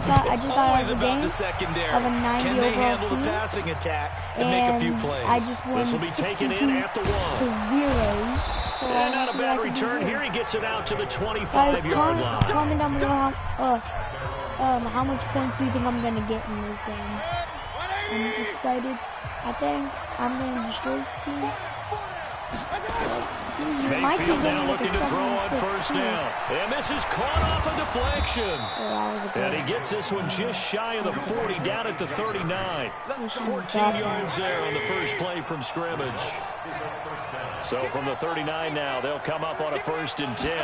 I just got out of the game of a 90 overall team, passing attack and make a few plays. I just won 62 to 0. So and not a bad return here. He gets it out to the 25-yard line. Comment down below how much points do you think I'm gonna get in this game? I'm excited. I think I'm gonna destroy this team. Mayfield now looking to throw on first down. And this is caught off a deflection. And he gets this one just shy of the 40, down at the 39. 14 yards there on the first play from scrimmage. So from the 39 now, they'll come up on a 1st and 10.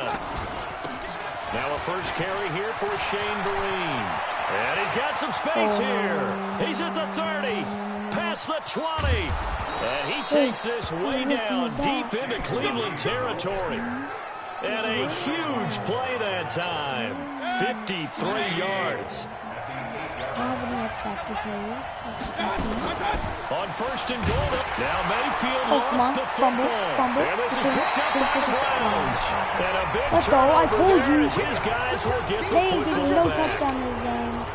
Now a first carry here for Shane Vereen. And he's got some space here. He's at the 30, past the 20. And he takes this way down, deep into Cleveland territory. And a huge play that time. 53 yards. On 1st and goal. Now Mayfield lost the football. And this is picked up by the Browns. And a big turnover there as his guys will get the football back.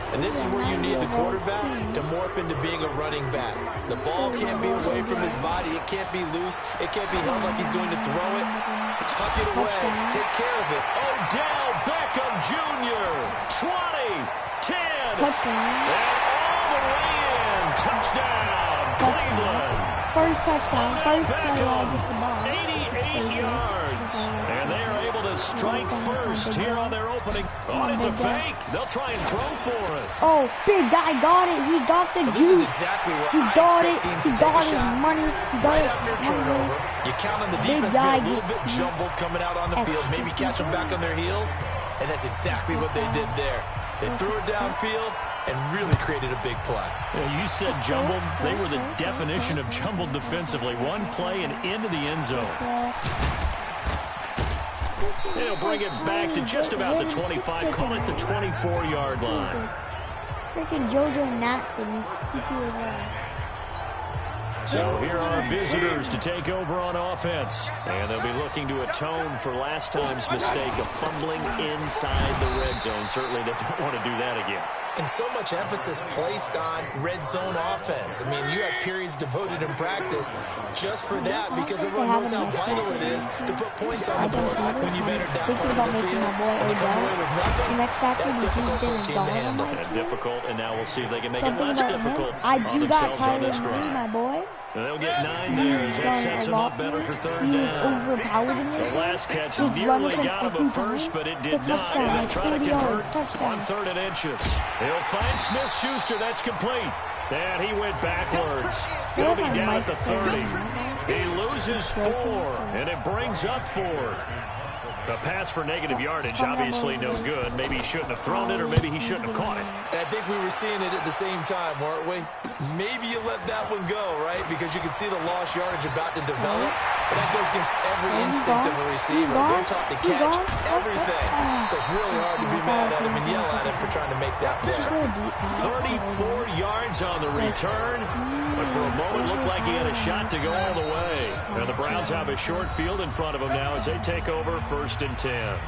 And this is where you need the quarterback to morph into being a running back. The ball can't be away from his body. It can't be loose. It can't be held like he's going to throw it. Tuck it away. Take care of it. Odell Beckham Jr. 20, 10. Touchdown. And all the way in. Touchdown. Cleveland. First touchdown. First play with the ball. 88 yards. And they are able to strike first here on their opening. Oh, it's a fake. They'll try and throw for it. Oh, big guy got it. He got the juice. This is exactly what he got it. He got his money. He got right it. After a turnover, you count on the defense being a little bit jumbled coming out on the field. Maybe catch them back on their heels. And that's exactly what they did there. They threw it downfield and really created a big play. Yeah, you said jumbled. They were the definition of jumbled defensively. One play and into the end zone. They'll bring it back to just about the 25. Call it the 24-yard line. Freaking JoJo Natson, 62 years old. So here are visitors to take over on offense. And they'll be looking to atone for last time's mistake of fumbling inside the red zone. Certainly they don't want to do that again. And so much emphasis placed on red zone offense. I mean, you have periods devoted in practice just for that because everyone knows how vital it is to put points on the board when you've entered that part of the field. And to come away with nothing, that's difficult for a team to handle. And difficult, and now we'll see if they can make it less difficult on themselves on this drive. drive. My boy. They'll get 9 there as that sets them up better for 3rd down. The last catch nearly got him a first, but it did not. And they'll try to convert on 3rd and inches. He'll find Smith-Schuster. That's complete. And he went backwards. He'll be down at the 30. He loses 4, and it brings up 4th. A pass for negative yardage, obviously no good. Maybe he shouldn't have thrown it, or maybe he shouldn't have caught it. I think we were seeing it at the same time, weren't we? Maybe you let that one go, right? Because you can see the lost yardage about to develop. But that goes against every instinct of a receiver. They're taught to catch everything. So it's really hard to be mad at him and yell at him for trying to make that play. 34 yards on the return. But for a moment, looked like he had a shot to go all the way. Now the Browns have a short field in front of them now as they take over 1st and 10.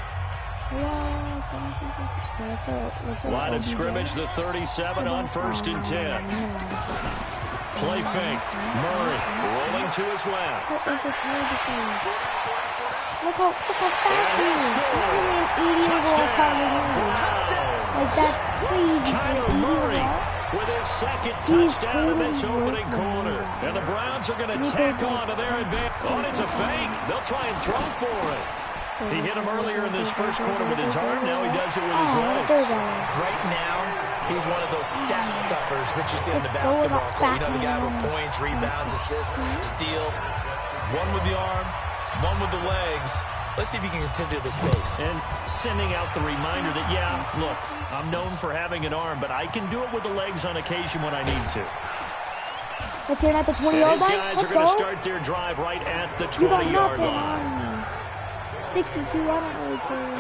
Line of scrimmage, the 37 on 1st and 10. Play fake. Murray rolling to his left. Look how fast he is. Like, that's crazy. Kyler Murray with his 2nd touchdown in this opening quarter. And the Browns are going to tack on to their advantage. Oh, it's a fake. They'll try and throw for it. He hit him earlier in this first quarter with his arm. Now he does it with his legs. Right now, he's one of those stat stuffers that you see in the basketball court. You know, the guy with points, rebounds, assists, steals. One with the arm, one with the legs. Let's see if he can continue this pace. And sending out the reminder that, yeah, look, I'm known for having an arm, but I can do it with the legs on occasion when I need to. Let's hear it at the 20-yard line. His guys are going to start their drive right at the 20-yard line. 62, I don't really care.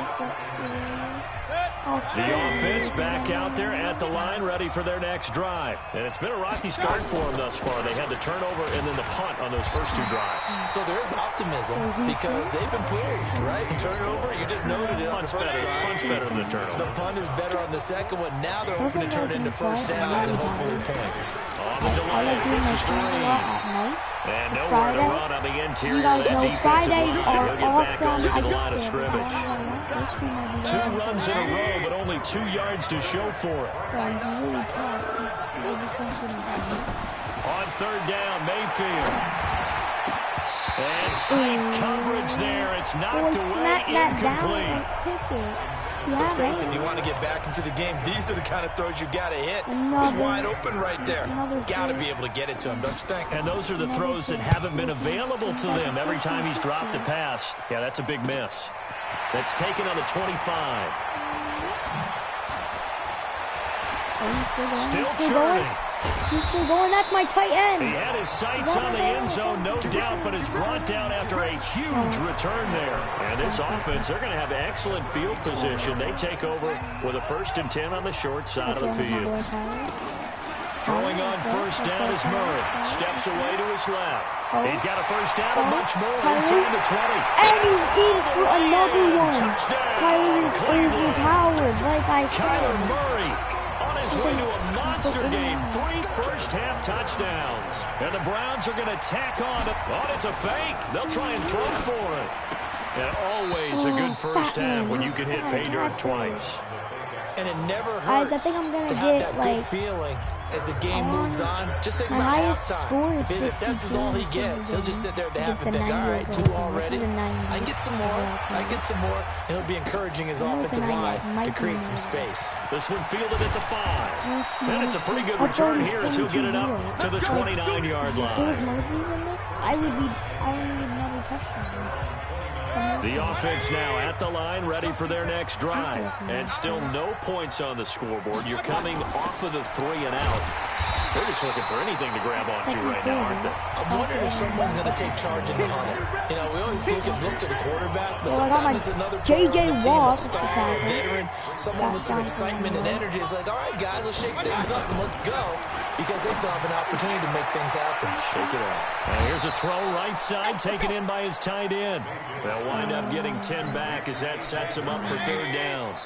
The offense back out there at the line, ready for their next drive. And it's been a rocky start for them thus far. They had the turnover and then the punt on those first 2 drives. So there is optimism because they've been proved, right? Turnover, you just noted it. Punt's better than the turnover. The punt is better on the second one. Now they're hoping to turn into first downs and hopefully points. On the delay, this is Green. And nowhere to run on the interior. You guys know Fridays are awesome. The line of scrimmage. 2 runs in a row, but only 2 yards to show for it. On 3rd down, Mayfield. And tight coverage there. It's knocked away, incomplete. Let's face it, if you want to get back into the game, these are the kind of throws you got to hit. He's wide open right there. Got to be able to get it to him, don't you think? And those are the throws that haven't been available to them every time he's dropped a pass. Yeah, that's a big miss. That's taken on the 25. Still churning. He's still going. That's my tight end. He had his sights on the end zone, no doubt, but is brought down after a huge return there. And this offense, they're going to have excellent field position. They take over with a 1st and 10 on the short side of the field. Throwing on 1st down is Murray. Steps away to his left. He's got a 1st down and much more inside the 20. And he's in for another one. Kyler is overpowered, like I said. Kyler Murray on his way to a monster game. 3 first-half touchdowns. And the Browns are going to tack on. Oh, it's a fake. They'll try and throw for it. And always a good first half when you can hit pay dirt twice. And it never hurts to have that good feeling as the game moves on. Just think about halftime. If that's all he gets, he'll just sit there at the half and think, all right, 2 already. I can get some more. And it'll be encouraging his offensive line to create some space. This one fielded at the 5. And it's a pretty good return here as he'll get it up to the 29-yard line. I would need another touchdown. The offense now at the line, ready for their next drive. And still no points on the scoreboard. You're coming off of the 3 and out. They're just looking for anything to grab onto right now, aren't they? I'm wondering if someone's going to take charge in the huddle. You know, we always look to the quarterback, but sometimes it's another player on the team, a star, a veteran, someone with some excitement and energy. It's like, all right, guys, let's shake things up and let's go, because they still have an opportunity to make things happen. Shake it off. Now here's a throw right side, taken in by his tight end. They'll wind up getting 10 back as that sets them up for 3rd down.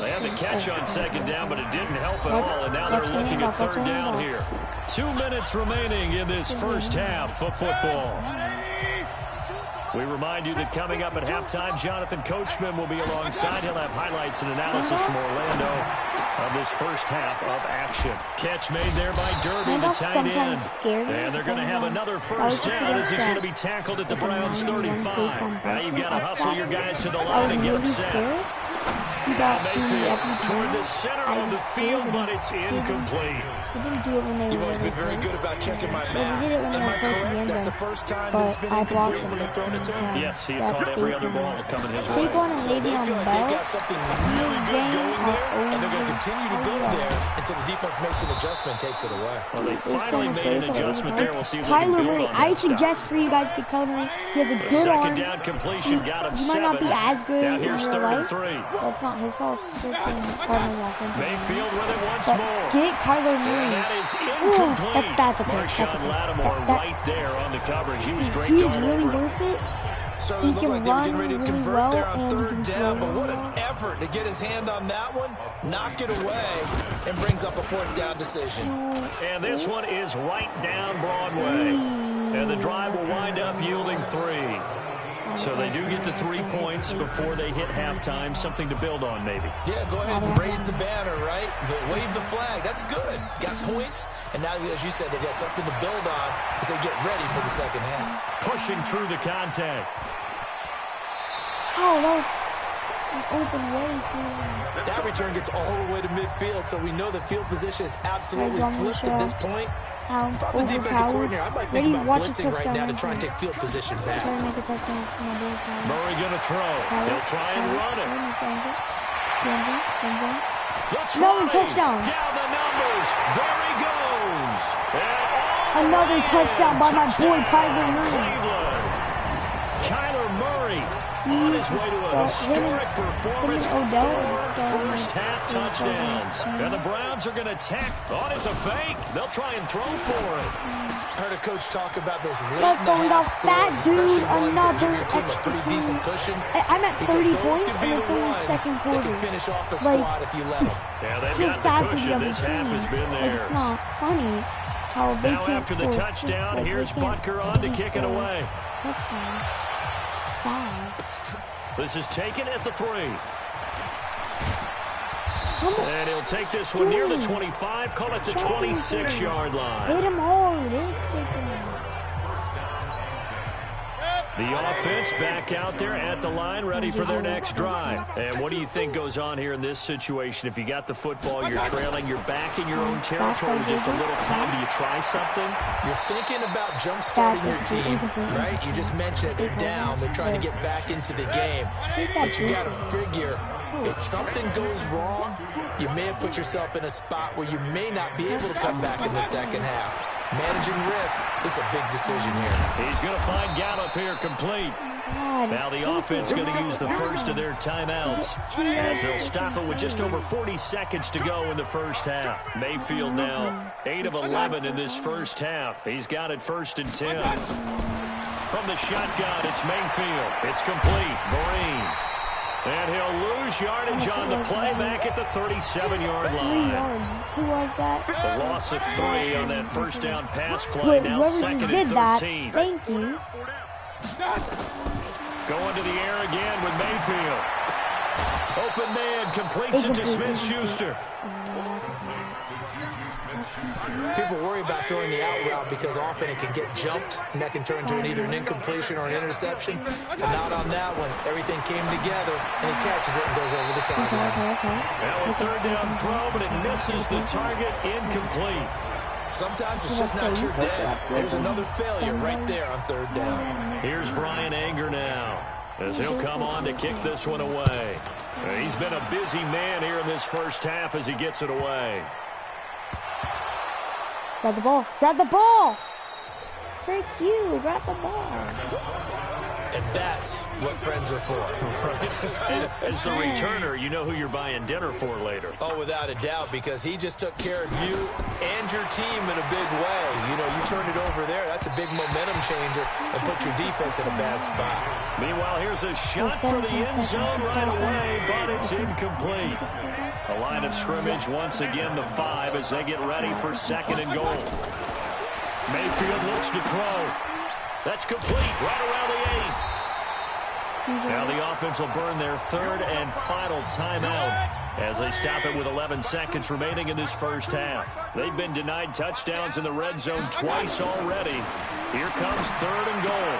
They had the catch on 2nd down, but it didn't help at all, and now they're looking at 3rd down here. 2 minutes remaining in this first half of football. We remind you that coming up at halftime, Jonathan Coachman will be alongside. He'll have highlights and analysis from Orlando of this first half of action. Catch made there by Derby, the tight end. And they're going to have another first down as he's going to be tackled at the Browns' 35. Now you've got to hustle your guys to the line and get them set. Mayfield toward the center of the field, but it's incomplete. You've always been very good about checking my math. Am I correct? That's the first time that it's been incomplete when they've thrown it to him? Yes, he had caught every other ball coming his way. So they feel like they've got something really good going there, and they're going to continue to go there until the defense makes an adjustment and takes it away. Well, they finally made an adjustment there. We'll see if they can build on that. I suggest for you guys to cover. He has a good arm. 2nd down completion got him 7. He might not be as good. Now here's 3rd and 3. That's not his fault. It's Cardinals offense. Mayfield with it once more. Get Kyler Murray. That is incomplete. That's a pick. Marshawn Lattimore right there on the coverage. He was draped He's all really over. worth it. So it looked like they were getting ready to convert there on 3rd down, but what an effort to get his hand on that one, knock it away, and brings up a 4th down decision. And this one is right down Broadway. And the drive will wind up yielding 3. So they do get the 3 points before they hit halftime. Something to build on, maybe. Yeah, go ahead and raise the banner, right? Wave the flag. That's good. Got points. And now, as you said, they got something to build on as they get ready for the second half. Pushing through the contact. Oh, that was an open way. That return gets all the way to midfield, so we know the field position is absolutely flipped at this point. If I'm the defensive coordinator, I might think about blitzing right now to try and take field position back. Murray going to throw. They'll try and run it. No, touchdown. Down the numbers. There he goes. Another touchdown by my boy Kyler Murray. Kyler Murray On his way to a historic performance, first half touchdowns. And the Browns are going to attack. Oh, it's a fake. They'll try and throw for it. Heard a coach talk about those late-in-the-half scores, especially ones that give your team a pretty decent cushion. I'm at 30 points, and it's in the second quarter. They can finish off a squad if you let them. Yeah, they've got the cushion. This half has been theirs. It's not funny how they now after the touchdown, here's Butker on to kick it away. Touchdown. Sad. This is taken at the 3. And he'll take this one near the 25, call it the 26-yard line. Hit him hard. It's taken. The offense back out there at the line, ready for their next drive. And what do you think goes on here in this situation? If you got the football, you're trailing, you're back in your own territory with just a little time. Do you try something? You're thinking about jump-starting your team, right? You just mentioned it. They're down. They're trying to get back into the game. But you got to figure, if something goes wrong, you may have put yourself in a spot where you may not be able to come back in the second half. Managing risk is a big decision here. He's going to find Gallup here complete. Now the offense going to use the first of their timeouts as they'll stop it with just over 40 seconds to go in the first half. Mayfield now 8 of 11 in this first half. He's got it 1st and 10. From the shotgun, it's Mayfield. It's complete. Vereen. And he'll lose yardage on the play back at the 37-yard line. Who was that? A loss of 3 on that first down pass play. Now 2nd and 13. Thank you. Going to the air again with Mayfield. Open man completes it to Smith-Schuster. People worry about throwing the out route because often it can get jumped, and that can turn into either an incompletion or an interception. But not on that one. Everything came together, and he catches it and goes over the sideline. Now a 3rd down throw, but it misses the target, incomplete. Sometimes it's just not your day. There's another failure right there on 3rd down. Here's Brian Anger now, as he'll come on to kick this one away. He's been a busy man here in this first half as he gets it away. Grab the ball. Grab the ball. Thank you. Grab the ball. And that's what friends are for. As the returner, you know who you're buying dinner for later. Oh, without a doubt, because he just took care of you and your team in a big way. You know, you turned it over there. That's a big momentum changer and put your defense in a bad spot. Meanwhile, here's a shot for the end zone right away, but it's incomplete. A line of scrimmage, once again, the 5 as they get ready for 2nd and goal. Mayfield looks to throw. That's complete right around the 8. Now the offense will burn their 3rd and final timeout as they stop it with 11 seconds remaining in this first half. They've been denied touchdowns in the red zone twice already. Here comes 3rd and goal.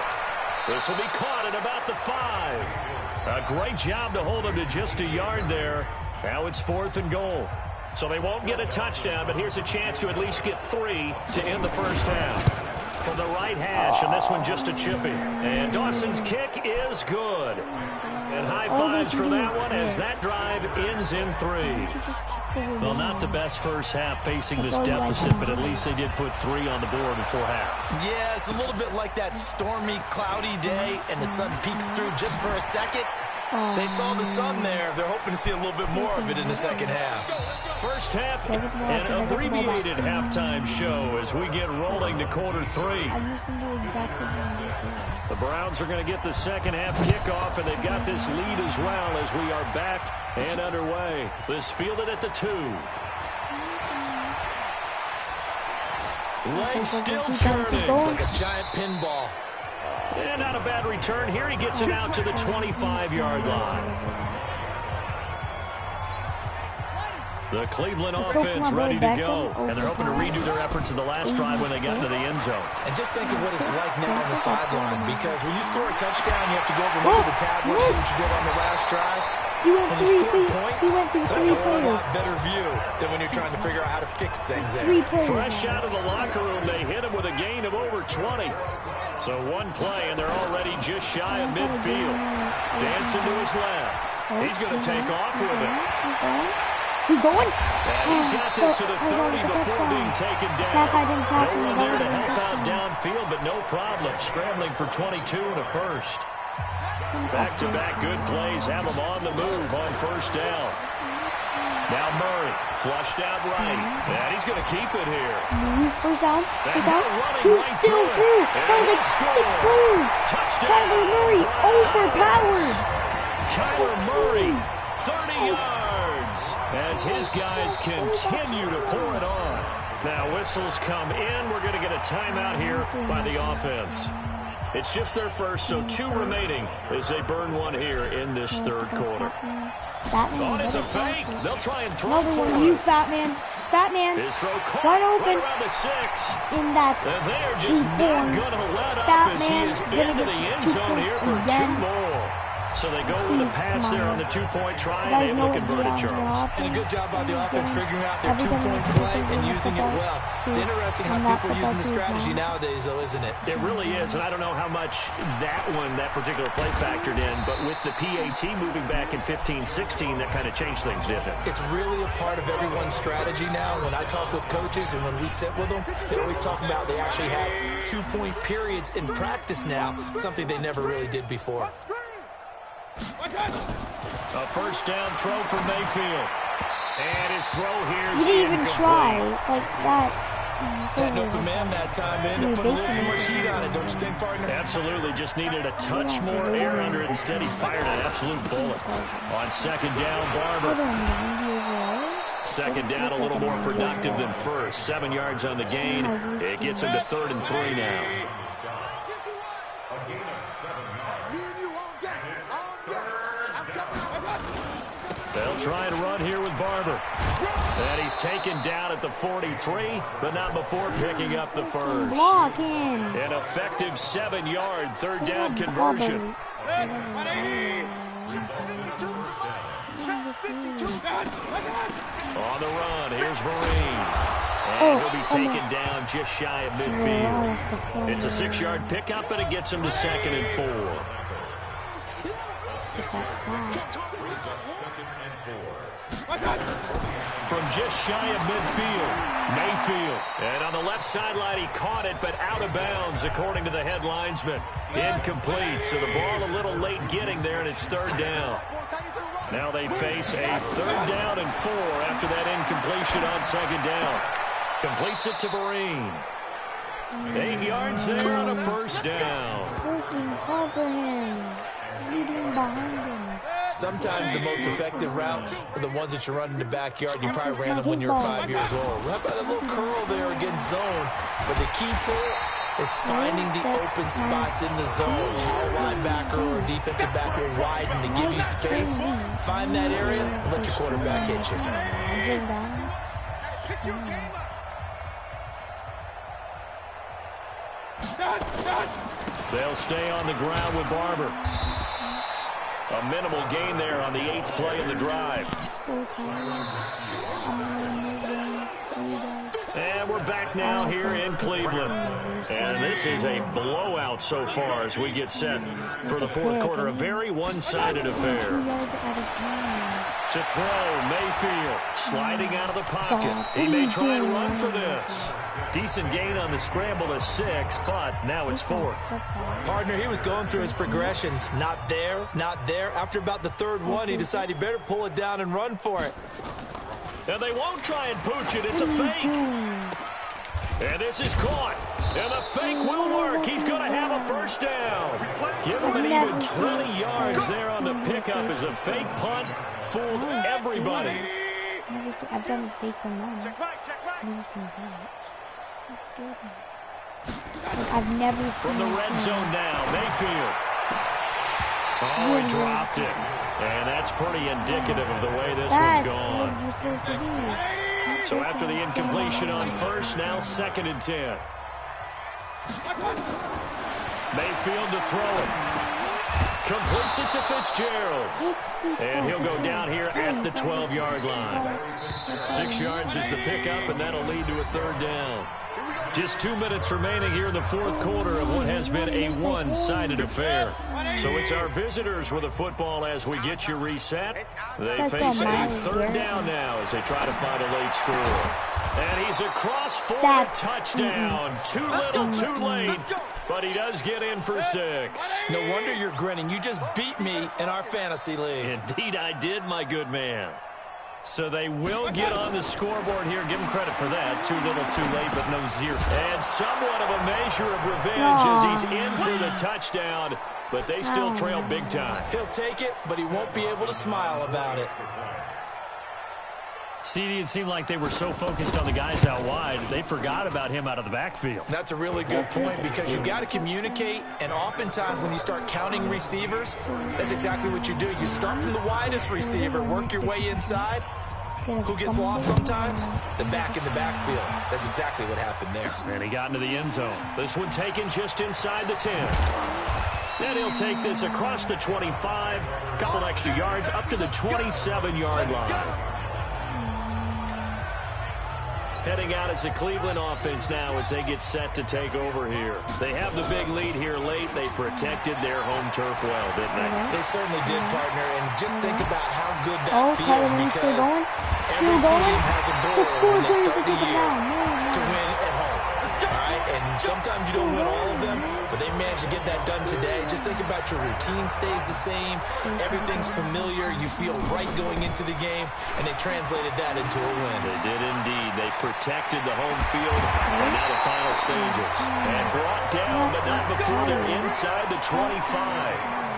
This will be caught at about the 5. A great job to hold him to just a yard there. Now it's 4th and goal. So they won't get a touchdown, but here's a chance to at least get 3 to end the first half. From the right hash, and this one just a chippy. And Dawson's kick is good. And high fives for that one as that drive ends in 3. Well, not the best first half facing this deficit, but at least they did put 3 on the board before half. Yeah, it's a little bit like that stormy, cloudy day, and the sun peeks through just for a second. They saw the sun there. They're hoping to see a little bit more of it in the second half. First half, an abbreviated halftime show as we get rolling to quarter 3. The Browns are going to get the second half kickoff, and they've got this lead as well as we are back and underway. This fielded at the 2. Legs still churning. Like a giant pinball. And not a bad return here. He gets it out to the 25-yard line. The Cleveland offense ready to go. And they're hoping to redo their efforts in the last drive when they got into the end zone. And just think of what it's like now on the sideline. Because when you score a touchdown, you have to go over and look at the tablet, see what you did on the last drive. When you score points, it's a whole lot better view than when you're trying to figure out how to fix things there. Fresh out of the locker room, they hit him with a gain of over 20. So one play, and they're already just shy of midfield. Dancing to his left. He's going to take off with it. He's going. And he's got this to the 30 before being taken down. No one there to help out downfield, but no problem. Scrambling for 22 and a first. Back-to-back good plays have them on the move on first down. Now Murray, flushed out right. And he's going to keep it here. First down. He's right still through. That was like 6 players. Kyler Murray, overpowered. Kyler Murray, 30 yards. As his guys continue to pour it on. Now whistles come in. We're going to get a timeout here by the offense. It's just their first, so 2 remaining as they burn one here in this third quarter. Oh, it's a fake. They'll try and throw another one. You fat man. His throw caught wide open. Right around the 6. And that's and they're just not going to let up as he is into the end zone here for 2 more. So they go with a pass there on the 2-point try and able to convert it, Charles. And a good job by the offense figuring out their 2-point play and using it well. It's interesting how people are using the strategy nowadays, though, isn't it? It really is, and I don't know how much that particular play factored in, but with the PAT moving back in 15-16, that kind of changed things, didn't it? It's really a part of everyone's strategy now. When I talk with coaches and when we sit with them, they always talk about they actually have 2-point periods in practice now, something they never really did before. A first down throw for Mayfield. And his throw here is incomplete. He didn't even try like that. Had an open man that time, but ended up putting a little too much heat on it, don't you think, partner? Absolutely. Just needed a touch more air under it. Instead, he fired an absolute bullet. On second down, Barber. Second down, a little more productive than first. 7 yards on the gain. It gets him to 3rd and 3 now. They'll try and run here with Barber. And he's taken down at the 43, but not before picking up the first. Blocking. An effective 7-yard 3rd down conversion. On the run, here's Vereen. And he'll be taken down just shy of midfield. It's a 6-yard pickup, and it gets him to 2nd and 4. From just shy of midfield, Mayfield. And on the left sideline, he caught it, but out of bounds, according to the head linesman. Incomplete, so the ball a little late getting there, and it's 3rd down. Now they face a 3rd down and 4 after that incompletion on 2nd down. Completes it to Vereen. 8 yards there on a first down. Freaking cover him. Leading behind him. Sometimes the most effective routes are the ones that you run in the backyard. You probably ran them when you were 5 years old. How about that little curl there against zone? But the key to it is finding the open spots in the zone. How a linebacker or a defensive back will widen to give you space. Find that area and let your quarterback hit you. They'll stay on the ground with Barber. A minimal gain there on the 8th play of the drive. So tired. And we're back now here in Cleveland. And this is a blowout so far as we get set for the 4th quarter. A very one-sided affair. To throw, Mayfield sliding out of the pocket. He may try and run for this. Decent gain on the scramble to 6, but now it's 4th. Partner, he was going through his progressions. Not there, not there. After about the 3rd one, he decided he better pull it down and run for it. And they won't try and pooch it. It's a fake. And this is caught. And the fake will work. He's going to have a first down. Give him an even 20 yards there on the pickup as a fake punt fooled everybody. I've done fakes on them. I've never seen that. That's good. Like, I've never seen from the red zone now, Mayfield. Oh, he dropped it. And that's pretty indicative of the way this one's gone. What you're supposed to do. So after the incompletion on first, now 2nd and 10. Mayfield to throw it. Completes it to Fitzgerald. And he'll go down here at the 12-yard line. 6 yards is the pickup, and that'll lead to a 3rd down. Just 2 minutes remaining here in the 4th quarter of what has been a one-sided affair. So it's our visitors with the football as we get you reset. They face a 3rd down now as they try to find a late score. And he's across for a touchdown. Too little, too late. but he does get in for 6. No wonder you're grinning. You just beat me in our fantasy league. Indeed I did, my good man. So they will get on the scoreboard here. Give him credit for that. Too little, too late, but no 0. And somewhat of a measure of revenge as he's in for the touchdown, but they still trail big time. He'll take it, but he won't be able to smile about it. CD, it seemed like they were so focused on the guys out wide, they forgot about him out of the backfield. That's a really good point because you've got to communicate, and oftentimes when you start counting receivers, that's exactly what you do. You start from the widest receiver, work your way inside. Who gets lost sometimes? The back in the backfield. That's exactly what happened there. And he got into the end zone. This one taken just inside the 10. And he'll take this across the 25, a couple extra yards up to the 27-yard line. Heading out as a Cleveland offense now as they get set to take over here. They have the big lead here late. They protected their home turf well, didn't they? They certainly did, partner. And just think about how good that feels because every team has a goal when they start the year to win at home. All right? And sometimes you don't win all of them, but they managed to get that done today. Just think about your routine stays the same. Everything's familiar. You feel right going into the game, and they translated that into a win. They did indeed. They protected the home field, and now the final stages. And brought down, but not before they're inside the 25.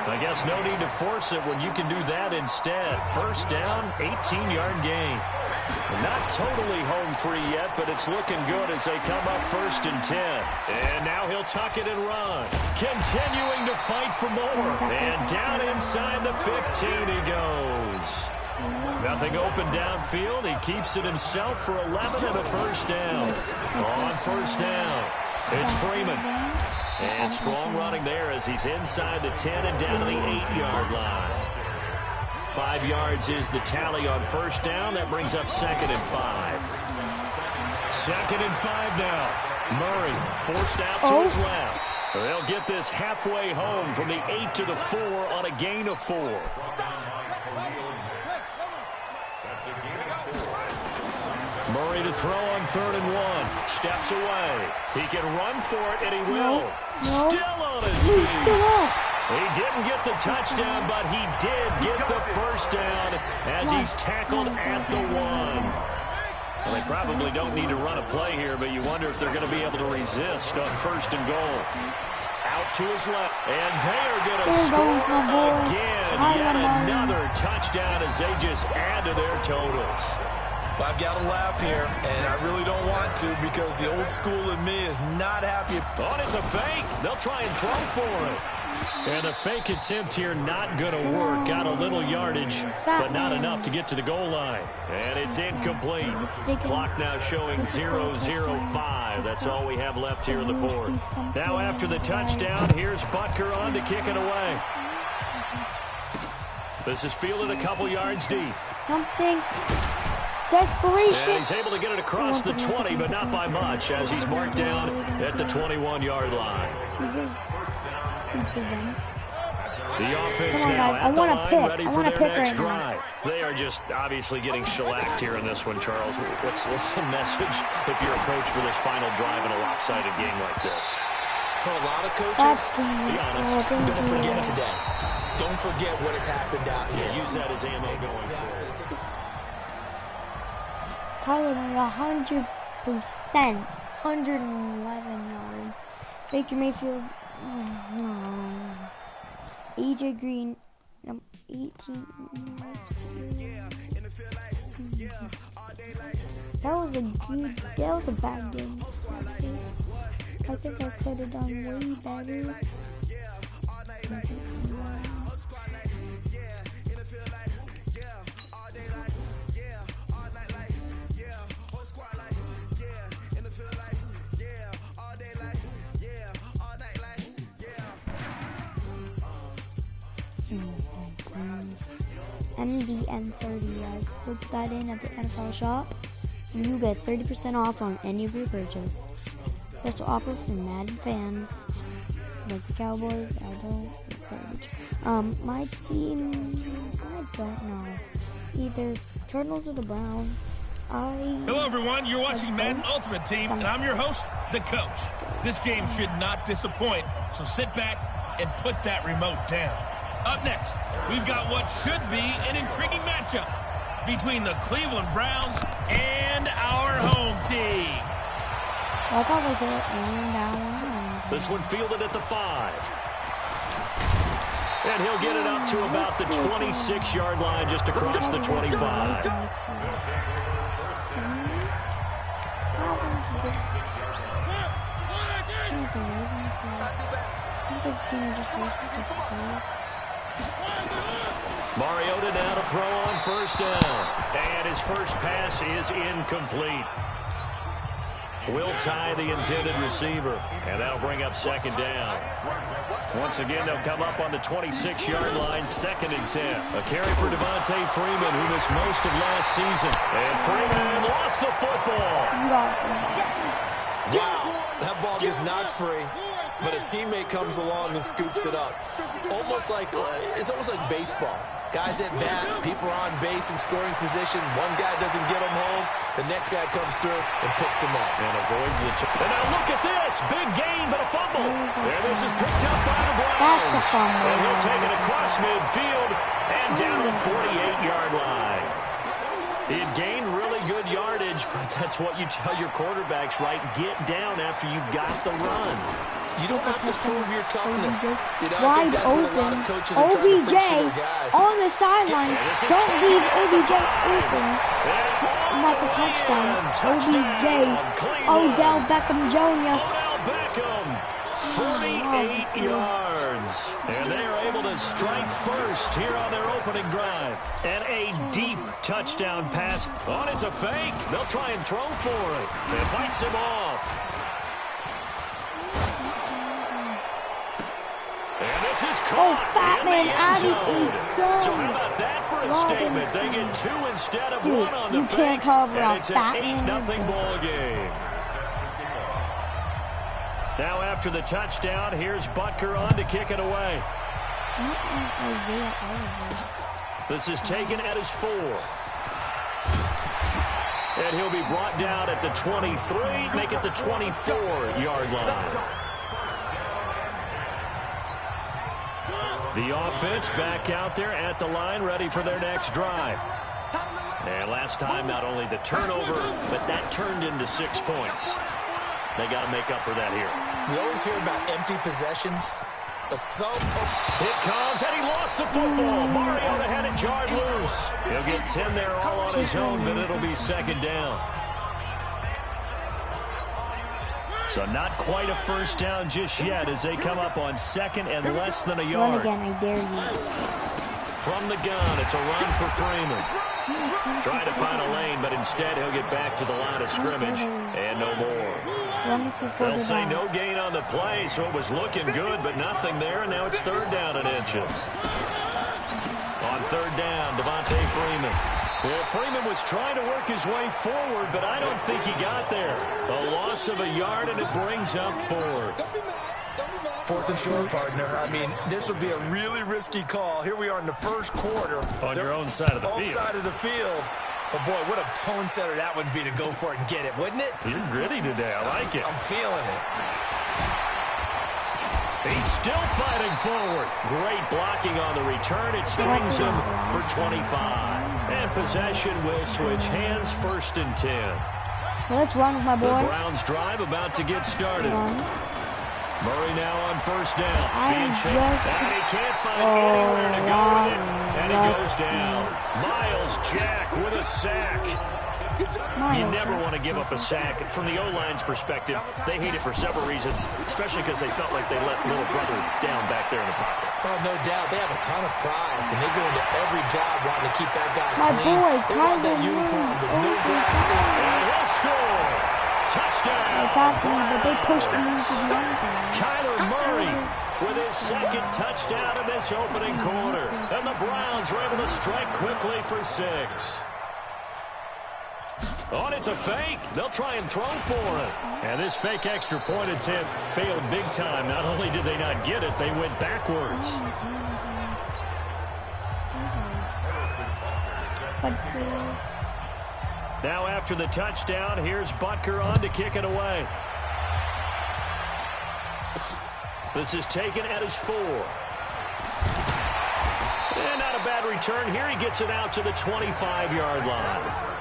I guess no need to force it when you can do that instead. First down, 18-yard gain. Not totally home free yet, but it's looking good as they come up 1st and 10. And now he'll tuck it and run. Continuing to fight for more. And down inside the 15 he goes. Nothing open downfield. He keeps it himself for 11 and a first down. On first down, it's Freeman. And strong running there as he's inside the 10 and down to the 8-yard line. 5 yards is the tally on first down. That brings up 2nd and 5. 2nd and 5 now. Murray forced out to his left. They'll get this halfway home from the 8 to the 4 on a gain of 4. Murray to throw on 3rd and 1. Steps away. He can run for it, and he will. Still on his feet. He didn't get the touchdown, but he did get the first down as he's tackled at the 1. Well, they probably don't need to run a play here, but you wonder if they're going to be able to resist on 1st and goal. Out to his left, and they are going to score again. Yet another touchdown as they just add to their totals. I've got to laugh here, and I really don't want to because the old school in me is not happy. Oh, it's a fake. They'll try and throw for it. And the fake attempt here not going to work. Got a little yardage, but not enough to get to the goal line. And it's incomplete. Clock now showing 0:05. That's all we have left here in the 4th. Now after the touchdown, here's Butker on to kick it away. This is fielded a couple yards deep. Something. Desperation. And he's able to get it across the 20, but not by much, as he's marked down at the 21-yard line. The offense now at the line, ready for their next drive. They are just obviously getting shellacked here in this one, Charles. What's the message if you're a coach for this final drive in a lopsided game like this? For a lot of coaches, be honest, don't forget today. Don't forget what has happened out here. Use that as ammo going forward. Kyler went 100%, 111 yards. Baker Mayfield, AJ Green, 18. That was a bad game. I think I could have done way better. MDM30, guys. Put that in at the NFL shop, and you get 30% off on any of your purchase. Special offer for Madden fans, like the Cowboys. I don't. My team, I don't know. Either Cardinals or the Browns. Hello, everyone. You're watching Madden Ultimate Team, and I'm your host, the Coach. This game should not disappoint, so sit back and put that remote down. Up next, we've got what should be an intriguing matchup between the Cleveland Browns and our home team. Well, that was it. And down. This one fielded at the 5. And he'll get it up to about the 26-yard line, just across the 25. Mariota now to throw on first down. And his first pass is incomplete. Will tie the intended receiver. And that'll bring up second down. Once again, they'll come up on the 26-yard line, 2nd and 10. A carry for Devontae Freeman, who missed most of last season. And Freeman lost the football. Wow, that ball gets knocked free, but a teammate comes along and scoops it up. It's almost like baseball. Guys at bat, people are on base in scoring position. One guy doesn't get him home. The next guy comes through and picks him up. And avoids the... And now look at this. Big gain, but a fumble. And this is picked up by the Browns. And he'll take it across midfield and down the 48-yard line. It gained really good yardage, but that's what you tell your quarterbacks, right? Get down after you've got the run. You don't have to prove your toughness. You know, wide open. OBJ on the sideline. Don't leave OBJ open. Not the touchdown. OBJ. Odell Beckham Jr. Odell Beckham. 48 yards. And they are able to strike first here on their opening drive. And a deep touchdown pass. Oh, it's a fake. They'll try and throw for it. It fights him off. This is caught in the end zone. So how about that for a statement? They get 2 instead of 1 on the fake. And it's an 8-0 ball game. Now after the touchdown, here's Butker on to kick it away. This is taken at his 4. And he'll be brought down at the 23, make it the 24-yard line. The offense back out there at the line, ready for their next drive. And last time, not only the turnover, but that turned into 6 points. They got to make up for that here. We always hear about empty possessions, but It comes, and he lost the football. Mariota had it jarred loose. He'll get 10 there all on his own, but it'll be second down. So not quite a first down just yet as they come up on 2nd and less than a yard. Run again, I dare you. From the gun, it's a run for Freeman. Trying to find a lane, but instead he'll get back to the line of scrimmage and no more. They'll say no gain on the play, so it was looking good, but nothing there, and now it's 3rd down and inches. On 3rd down, Devontae Freeman. Well, Freeman was trying to work his way forward, but I don't think he got there. A loss of a yard, and it brings up 4th. 4th and short, partner. I mean, this would be a really risky call. Here we are in the first quarter. On your own side of the field. Own side of the field. But, boy, what a tone setter that would be to go for it and get it, wouldn't it? You're gritty today. I like it. I'm feeling it. He's still fighting forward. Great blocking on the return. It springs him for 25. And possession will switch hands, 1st and 10. Let's run with my boy. The Browns drive about to get started. Murray now on 1st down. And he can't find anywhere to go with it. And he goes down. Miles Jack with a sack. You never want to give up a sack. From the O-line's perspective, they hate it for several reasons, especially because they felt like they let little brother down back there in the pocket. Oh, no doubt. They have a ton of pride, and they go into every job wanting to keep that guy my clean. Boy, they want that uniform with no grass in it. And he'll score. Touchdown. But they pushed him into the end zone. Kyler Murray with his 2nd touchdown in this opening quarter. And the Browns were able to strike quickly for 6. Oh, and it's a fake. They'll try and throw for it. And this fake extra point attempt failed big time. Not only did they not get it, they went backwards. Now after the touchdown, here's Butker on to kick it away. This is taken at his 4. And not a bad return here. He gets it out to the 25-yard line.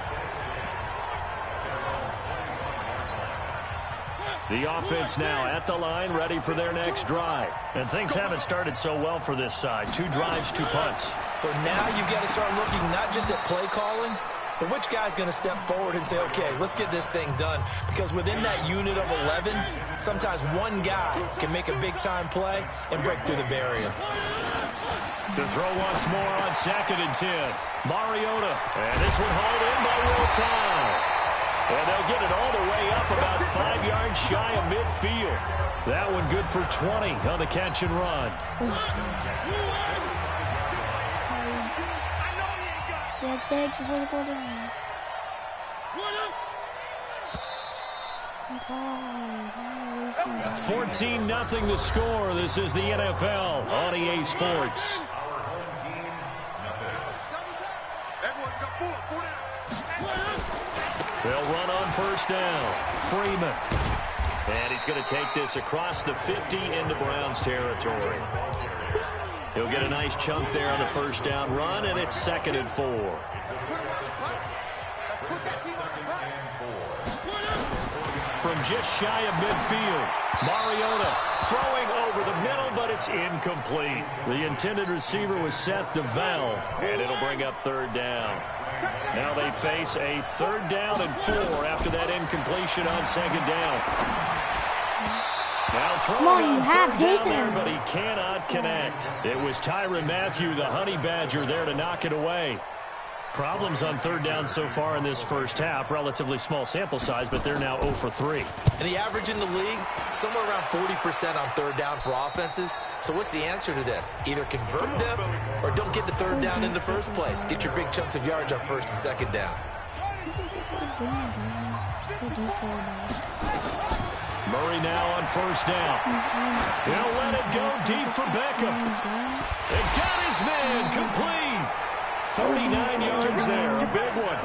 The offense now at the line, ready for their next drive. And things haven't started so well for this side. 2 drives, 2 punts. So now you've got to start looking not just at play calling, but which guy's going to step forward and say, okay, let's get this thing done. Because within that unit of 11, sometimes one guy can make a big-time play and break through the barrier. To throw once more on 2nd and 10. Mariota. And this one hauled in by Will Tye. And they'll get it all the way up about 5 yards shy of midfield. That one good for 20 on the catch and run. Six before the quarter. 14-0 the score. This is the NFL on EA Sports. They'll run on first down. Freeman. And he's going to take this across the 50 into Browns territory. He'll get a nice chunk there on the first down run, and it's 2nd and 4. From just shy of midfield, Mariota throwing over the middle, but it's incomplete. The intended receiver was set to Valve, and it'll bring up 3rd down. Now they face a 3rd down and 4 after that incompletion on 2nd down. Now throwing on 3rd down there, but he cannot connect. It was Tyrann Mathieu, the Honey Badger, there to knock it away. Problems on 3rd down so far in this first half. Relatively small sample size, but they're now 0 for 3. And the average in the league, somewhere around 40% on 3rd down for offenses. So what's the answer to this? Either convert them or don't get the 3rd down in the first place. Get your big chunks of yards on 1st and 2nd down. Murray now on 1st down. He'll let it go deep for Beckham. It got his man complete. 39 yards there, a big one.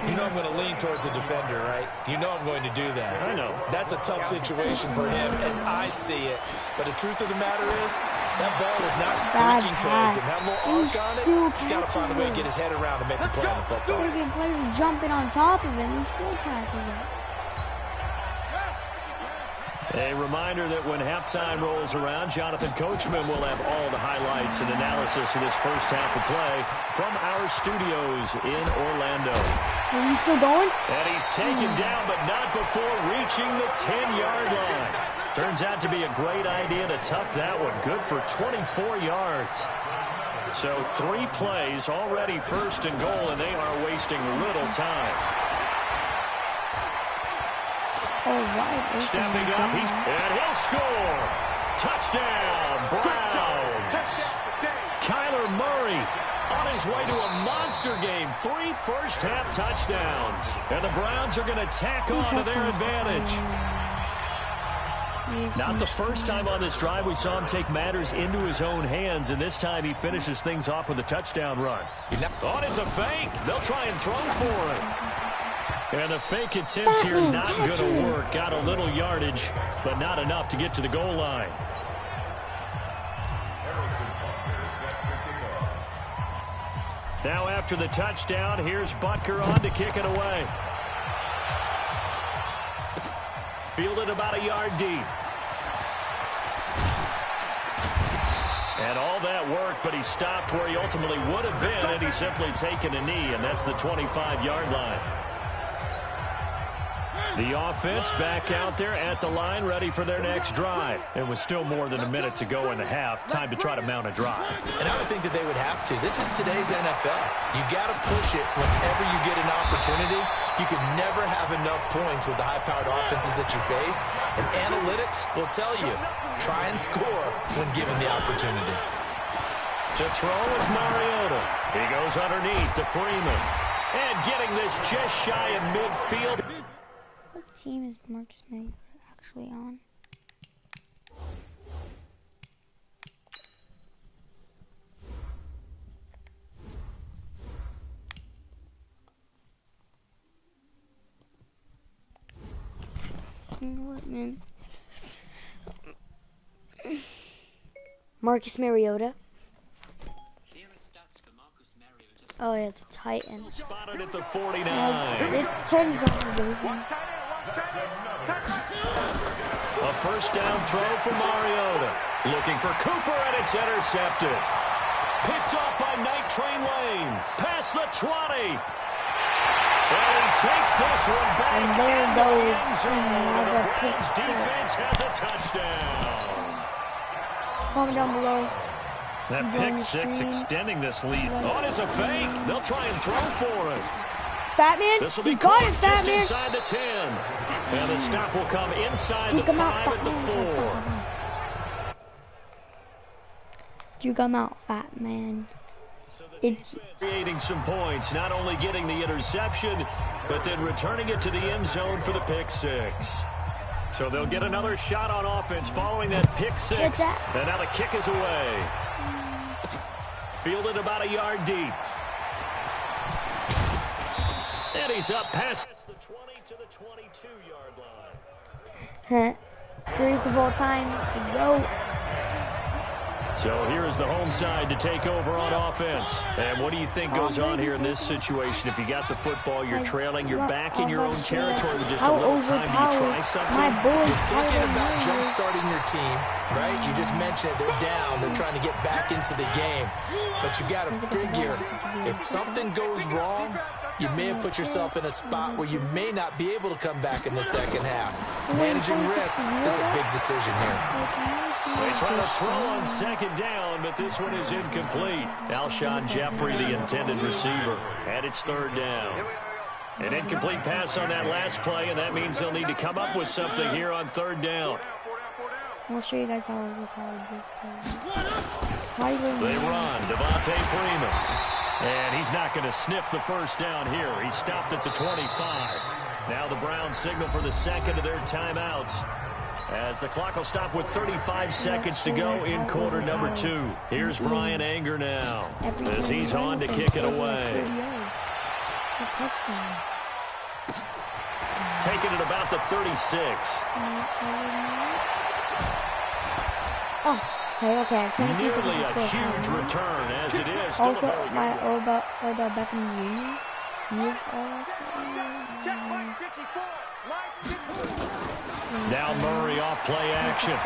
You know I'm going to lean towards the defender, right? You know I'm going to do that. I know. That's a tough situation for him as I see it. But the truth of the matter is, that ball was not streaking towards him. That little arc on it, he's got to find a way to get his head around and make the play on the football. Players jumping on top of him, he still catches it. A reminder that when halftime rolls around, Jonathan Coachman will have all the highlights and analysis of this first half of play from our studios in Orlando. Are you still going? And he's taken down, but not before reaching the 10-yard line. Turns out to be a great idea to tuck that one. Good for 24 yards. So 3 plays, already 1st and goal, and they are wasting little time. Stepping up, and he'll score. Touchdown, Browns. Kyler Murray on his way to a monster game. 3 first-half touchdowns. And the Browns are going to tack on to their advantage. Not the first time on this drive we saw him take matters into his own hands, and this time he finishes things off with a touchdown run. Oh, it's a fake. They'll try and throw for him. And the fake attempt here not going to work. Got a little yardage, but not enough to get to the goal line. Now after the touchdown, here's Butker on to kick it away. Fielded about a yard deep. And all that worked, but he stopped where he ultimately would have been, and he's simply taken a knee, and that's the 25-yard line. The offense back out there at the line, ready for their next drive. And with still more than a minute to go in the half, time to try to mount a drive. And I would think that they would have to. This is today's NFL. You got to push it whenever you get an opportunity. You can never have enough points with the high-powered offenses that you face. And analytics will tell you, try and score when given the opportunity. To throw is Mariota. He goes underneath to Freeman. And getting this just shy of midfield. What team is Marcus May actually on? You know what, man? Marcus Mariota. Oh yeah, the Titans. Spotted at the 49. It turns on the defense. A first down throw for Mariota. Looking for Cooper, and it's intercepted. Picked off by Night Train Lane. Past the 20. Well, he takes this one back. And there goes another Browns defense has a touchdown. Comment down below. That pick six extending this lead. Oh, and it's a fake. They'll try and throw for it. Fatman, This will be got it, just Fatman. inside the 10. And the stop will come inside the 5 at the 4. You come out, Fatman. It's creating some points, not only getting the interception, but then returning it to the end zone for the pick six. So they'll get another shot on offense following that pick six. And now the kick is away. Fielded about a yard deep. And he's up past the 20 to the 22-yard line. First of all time, go. So here's the home side to take over on offense. And what do you think goes on here in this situation? If you got the football, you're trailing, you're back in your own territory with just a little time. Do you try something? You're thinking about jump-starting your team, right? You just mentioned it. They're down. They're trying to get back into the game. But you got to figure, if something goes wrong, you may have put yourself in a spot where you may not be able to come back in the second half. Managing risk is a big decision here. They try to throw on second down, but this one is incomplete. Alshon Jeffrey, the intended receiver, and it's third down. An incomplete pass on that last play, and that means they'll need to come up with something here on third down. I'll show you guys how overpowered this play. They run, Devontae Freeman. And he's not going to sniff the first down here. He stopped at the 25. Now the Browns signal for the second of their timeouts, as the clock will stop with 35 seconds to go in quarter number 2. Here's Brian Anger now, as he's on to kick it away. Taking it about the 36. Oh, okay. Nearly a huge return, as it is. Also, my Odell Beckham Jr. Now Murray off play action.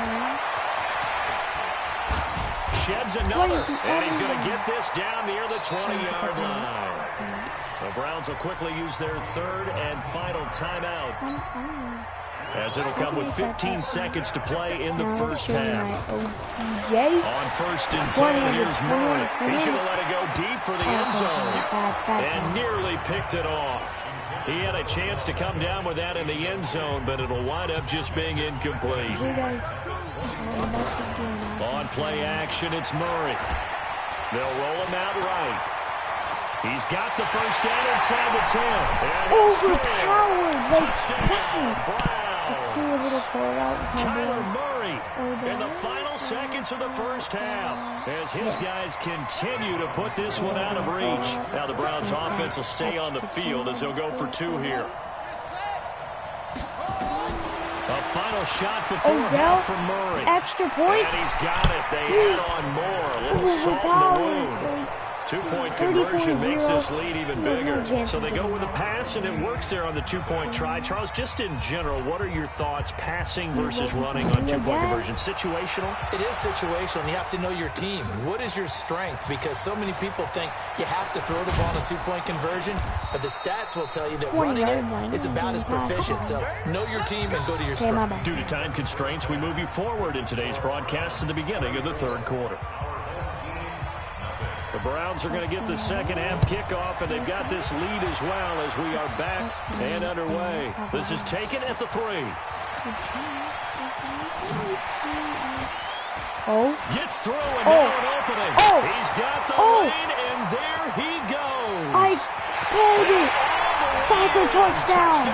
Sheds another, and he's going to get this down near the 20-yard line. The Browns will quickly use their third and final timeout, as it'll come with 15 seconds to play in the first half. On first and 10, here's Murray. He's going to let it go deep for the end zone, and nearly picked it off. He had a chance to come down with that in the end zone, but it'll wind up just being incomplete. On play action, it's Murray. They'll roll him out right. He's got the first down inside the 10. Overpowered. Touchdown, Browns. Kyler Murray in the final seconds of the first half, as his guys continue to put this one out of reach. Now the Browns offense will stay on the field as they'll go for 2 here. A final shot before half from Murray. Extra point. And he's got it. They add on more. A little salt in the wound. 2-point conversion makes this lead even bigger. So they go with a pass, and it works there on the 2-point try. Charles, just in general, what are your thoughts passing versus running on 2-point conversion? Situational? It is situational, and you have to know your team. What is your strength? Because so many people think you have to throw the ball on a 2-point conversion, but the stats will tell you that running it is about as proficient. So know your team and go to your strength. Due to time constraints, we move you forward in today's broadcast to the beginning of the third quarter. The Browns are going to get the second half kickoff, and they've got this lead as well as we are back and underway. This is taken at the 3. Gets through and now an opening. He's got the lane, and there he goes. I pulled it. That's a touchdown.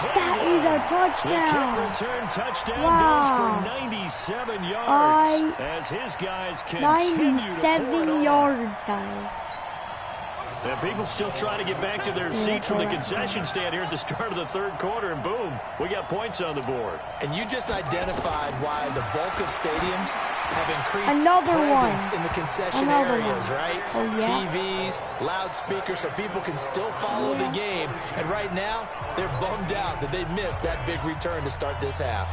That is a touchdown. The kick return touchdown goes for 97 yards as his guys continue 97 yards, guys. And people still trying to get back to their seats from the concession stand here at the start of the third quarter, and boom, we got points on the board. And you just identified why the bulk of stadiums have increased Another presence one. in the concession Another areas, one. right? Oh, yeah. TVs, loudspeakers, so people can still follow the game. And right now, they're bummed out that they missed that big return to start this half.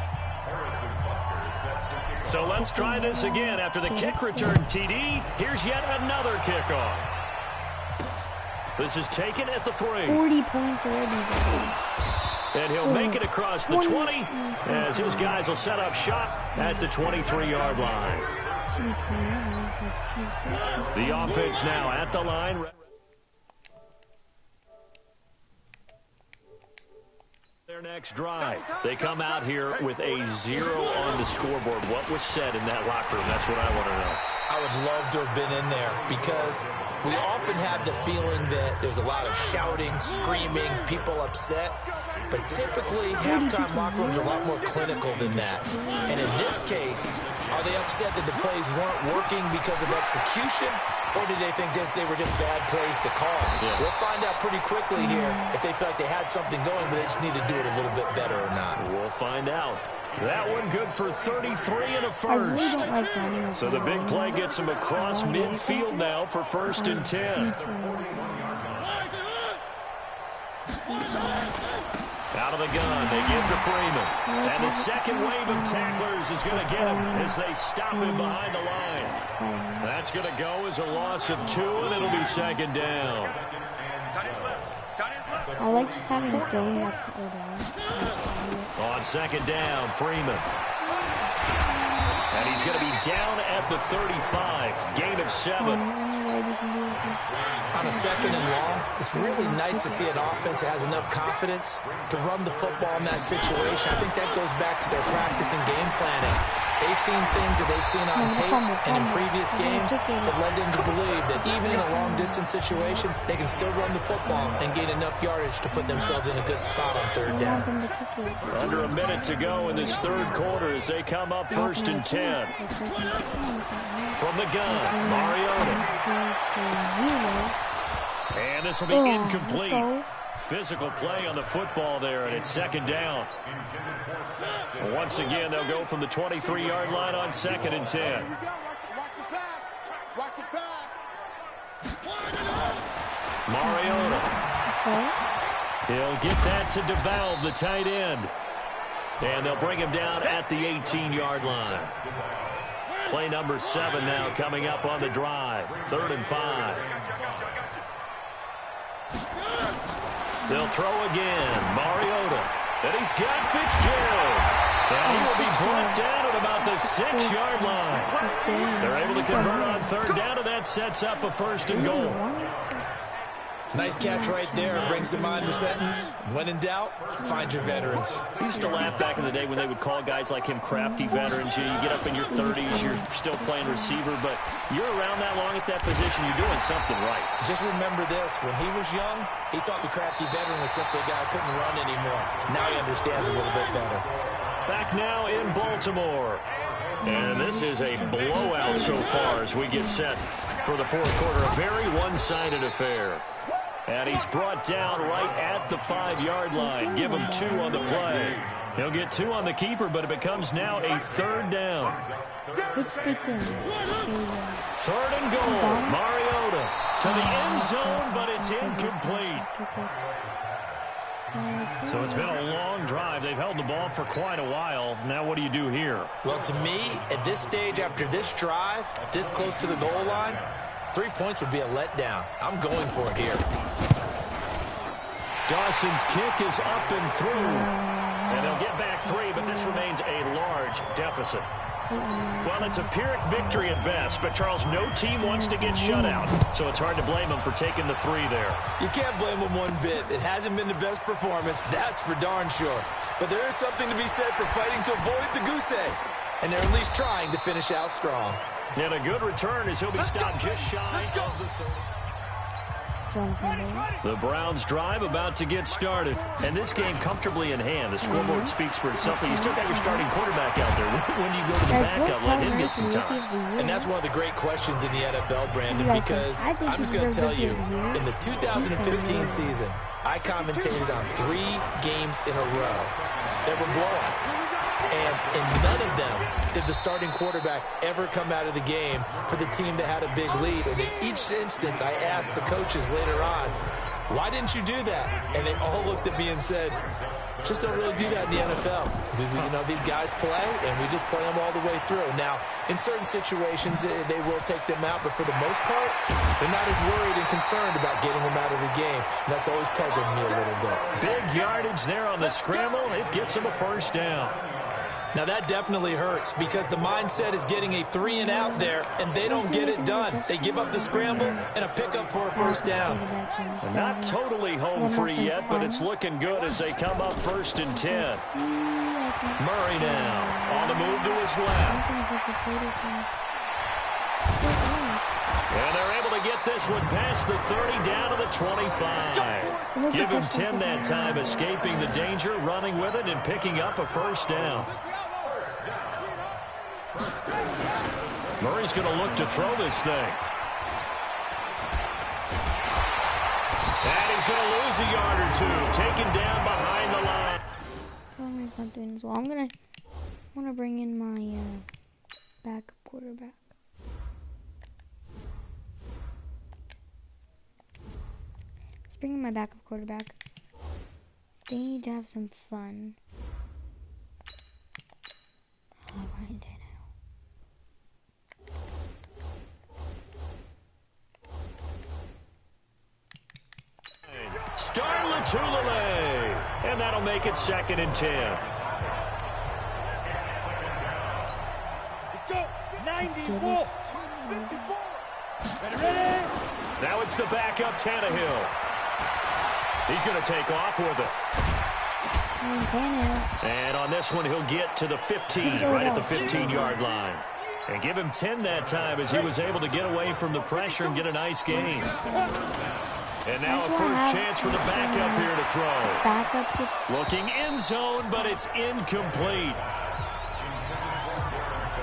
So let's try this again. After the kick return TD, here's yet another kickoff. This is taken at the 3. 40 points already. And he'll make it across the 20 as his guys will set up shop at the 23-yard line. The offense now at the line. Their next drive. They come out here with a 0 on the scoreboard. What was said in that locker room? That's what I want to know. I would love to have been in there because we often have the feeling that there's a lot of shouting, screaming, people upset. But typically, halftime locker rooms are a lot more clinical than that. And in this case, are they upset that the plays weren't working because of execution? Or did they think they were just bad plays to call? Yeah. We'll find out pretty quickly here if they felt like they had something going, but they just need to do it a little bit better or not. We'll find out. That one good for 33 and a first. So the big play gets him across midfield now for 1st and 10. Out of the gun, they give to Freeman. And the second wave of tacklers is going to get him as they stop him behind the line. That's going to go as a loss of 2, and it'll be 2nd down. I like just having it going up to down. On 2nd down, Freeman. And he's going to be down at the 35. Gain of 7. On a 2nd and long, it's really nice to see an offense that has enough confidence to run the football in that situation. I think that goes back to their practice and game planning. They've seen things that they've seen on tape and in previous games that led them to believe that even in a long-distance situation, they can still run the football and gain enough yardage to put themselves in a good spot on 3rd down. Under a minute to go in this 3rd quarter as they come up 1st and 10. From the gun, Mariota. And this will be incomplete. Physical play on the football there, and it's 2nd down. Once again, they'll go from the 23-yard line on 2nd and 10. Mariota. He'll get that to DeValve, the tight end. And they'll bring him down at the 18-yard line. Play number 7 now coming up on the drive. 3rd and 5. They'll throw again. Mariota. And he's got Fitzgerald. And he will be brought down at about the 6-yard line. They're able to convert on 3rd down, and that sets up a 1st and goal. Nice catch right there. Brings to mind the sentence, when in doubt, find your veterans. I used to laugh back in the day when they would call guys like him crafty veterans. You get up in your 30s, you're still playing receiver, but you're around that long at that position, you're doing something right. Just remember this, when he was young, he thought the crafty veteran was simply a guy who couldn't run anymore. Now he understands a little bit better. Back now in Baltimore. And this is a blowout so far as we get set for the 4th quarter. A very one-sided affair. And he's brought down right at the 5-yard line. Give him 2 on the play. He'll get 2 on the keeper, but it becomes now a 3rd down. 3rd and goal. Mariota to the end zone, but it's incomplete. So it's been a long drive. They've held the ball for quite a while. Now what do you do here? Well, to me, at this stage, after this drive, this close to the goal line, 3 points would be a letdown. I'm going for it here. Dawson's kick is up and through. And they'll get back 3, but this remains a large deficit. Well, it's a Pyrrhic victory at best, but Charles, no team wants to get shut out, so it's hard to blame them for taking the 3 there. You can't blame them one bit. It hasn't been the best performance, that's for darn sure. But there is something to be said for fighting to avoid the goose egg, and they're at least trying to finish out strong. And a good return as he'll be stopped just shy of the 30. The Browns drive about to get started. And this game comfortably in hand. The scoreboard speaks for itself. You still got your starting quarterback out there. When do you go to the backup? Let him get some time. And that's one of the great questions in the NFL, Brandon, because I'm just going to tell you, in the 2015 season, I commentated on 3 games in a row that were blowouts. And in none of them did the starting quarterback ever come out of the game for the team that had a big lead. And in each instance, I asked the coaches later on, why didn't you do that? And they all looked at me and said, just don't really do that in the NFL. You know, these guys play, and we just play them all the way through. Now, in certain situations, they will take them out, but for the most part, they're not as worried and concerned about getting them out of the game. And that's always puzzled me a little bit. Big yardage there on the scramble. It gets them a first down. Now, that definitely hurts because the mindset is getting a 3 and out there, and they don't get it done. They give up the scramble and a pickup for a first down. They're not totally home free yet, but it's looking good as they come up 1st and 10. Murray now on the move to his left. And they're able to get this one past the 30 down to the 25. Give him 10 that time, escaping the danger, running with it, and picking up a first down. Murray's going to look to throw this thing. And he's going to lose a yard or two, taken down behind the line. Connor's not doing as well. I want to bring in my backup quarterback. Let's bring in my backup quarterback. They need to have some fun. Oh, Ryan Tannehill. Starlatulele, and that'll make it 2nd and 10. Let's go. 91. 54. Ready? Now it's the backup Tannehill. He's going to take off with it. And on this one, he'll get to the 15, right at the 15-yard line. And give him 10 that time as he was able to get away from the pressure and get a nice gain. And now a first chance for the backup here to throw. Looking end zone, but it's incomplete.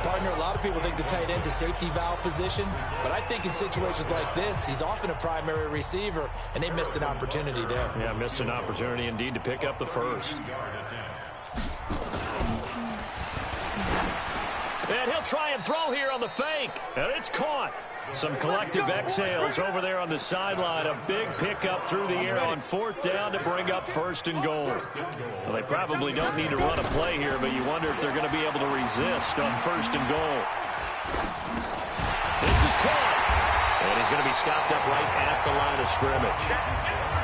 Partner, a lot of people think the tight end's a safety valve position, but I think in situations like this, he's often a primary receiver, and they missed an opportunity there. Yeah, missed an opportunity indeed to pick up the first. And he'll try and throw here on the fake, and it's caught. Some collective exhales over there on the sideline. A big pickup through the air on 4th down to bring up 1st and goal. Well, they probably don't need to run a play here, but you wonder if they're going to be able to resist on 1st and goal. This is caught. And he's going to be stopped up right at the line of scrimmage.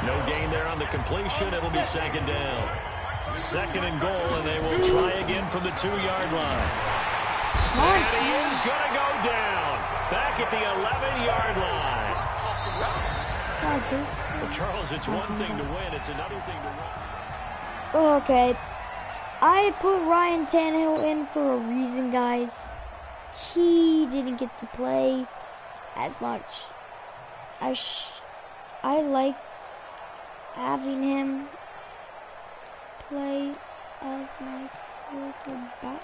No gain there on the completion. It'll be 2nd down. 2nd and goal, and they will try again from the 2-yard line. And he is going to go down. Back at the 11-yard line. Well, Charles, it's one thing to win. It's another thing to win. Okay. I put Ryan Tannehill in for a reason, guys. He didn't get to play as much. I liked having him play as my quarterback.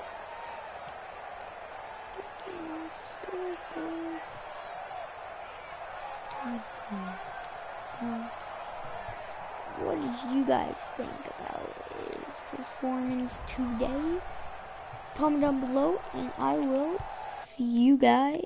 What did you guys think about his performance today? Comment down below, and I will see you guys